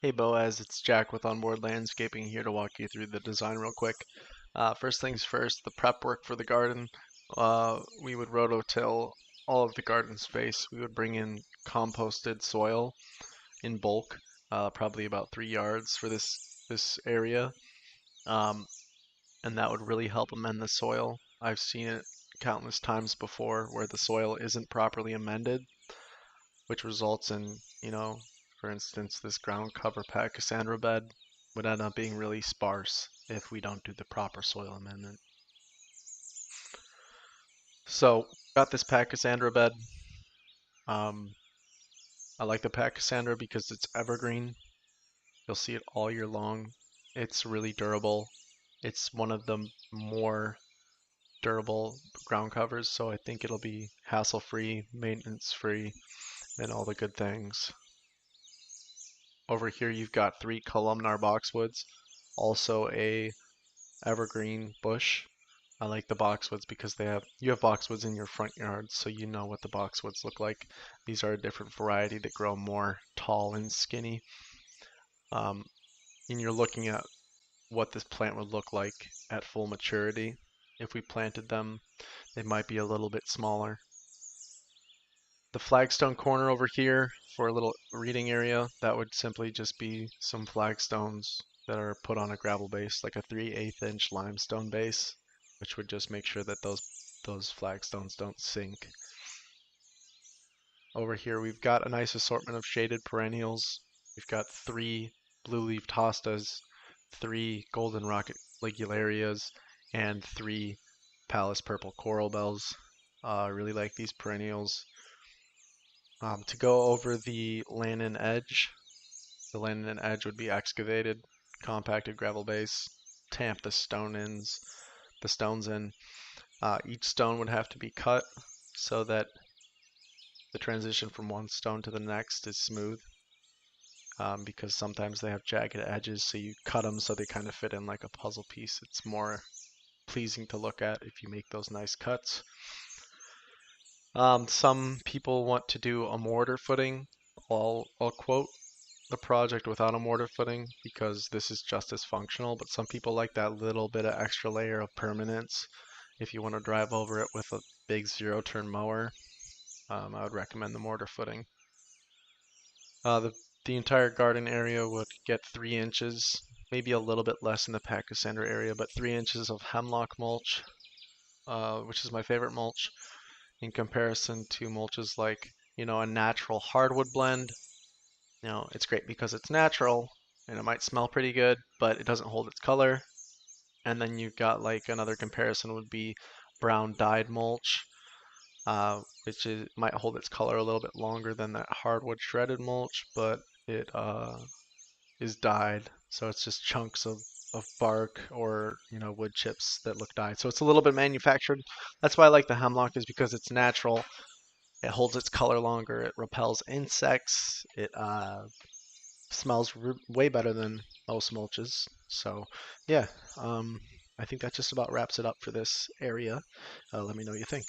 Hey Boaz, it's Jack with Onboard Landscaping here to walk you through the design real quick. First things first, the prep work for the garden. We would rototill all of the garden space. We would bring in composted soil in bulk, probably about 3 yards for this area, um, and that would really help amend the soil. I've seen it countless times before where the soil isn't properly amended, which results in, for instance, this ground cover Pachysandra bed would end up being really sparse if we don't do the proper soil amendment. So, got this Pachysandra bed. Um, I like the Pachysandra because it's evergreen. You'll see it all year long. It's really durable. It's one of the more durable ground covers, so I think it'll be hassle-free, maintenance-free, and all the good things. Over here you've got 3 columnar boxwoods, also a evergreen bush. I like the boxwoods because you have boxwoods in your front yard, so you know what the boxwoods look like. These are a different variety that grow more tall and skinny. Um, and you're looking at what this plant would look like at full maturity. If we planted them, they might be a little bit smaller. The flagstone corner over here for a little reading area, that would simply just be some flagstones that are put on a gravel base, like a 3/8 inch limestone base, which would just make sure that those flagstones don't sink. Over here we've got a nice assortment of shaded perennials. We've got 3 blue-leaved hostas, 3 golden rocket ligularias, and 3 Pallas purple coral bells. I really like these perennials. To go over the Lannon edge, the Lannon edge would be excavated, compacted gravel base, tamp the stones in. Each stone would have to be cut so that the transition from one stone to the next is smooth, because sometimes they have jagged edges, so you cut them so they kind of fit in like a puzzle piece. It's more pleasing to look at if you make those nice cuts. Some people want to do a mortar footing. I'll quote the project without a mortar footing because this is just as functional, but some people like that little bit of extra layer of permanence. If you want to drive over it with a big zero-turn mower, I would recommend the mortar footing. The entire garden area would get 3 inches, maybe a little bit less in the Pachysandra area, but 3 inches of hemlock mulch, which is my favorite mulch, in comparison to mulches like, a natural hardwood blend. It's great because it's natural and it might smell pretty good, but it doesn't hold its color. And then you've got like another comparison would be brown dyed mulch, might hold its color a little bit longer than that hardwood shredded mulch, but it is dyed, so it's just chunks of bark or wood chips that look dyed. So it's a little bit manufactured. That's why I like the hemlock, is because it's natural. It holds its color longer. It repels insects. It smells way better than most mulches. So yeah, I think that just about wraps it up for this area. Let me know what you think.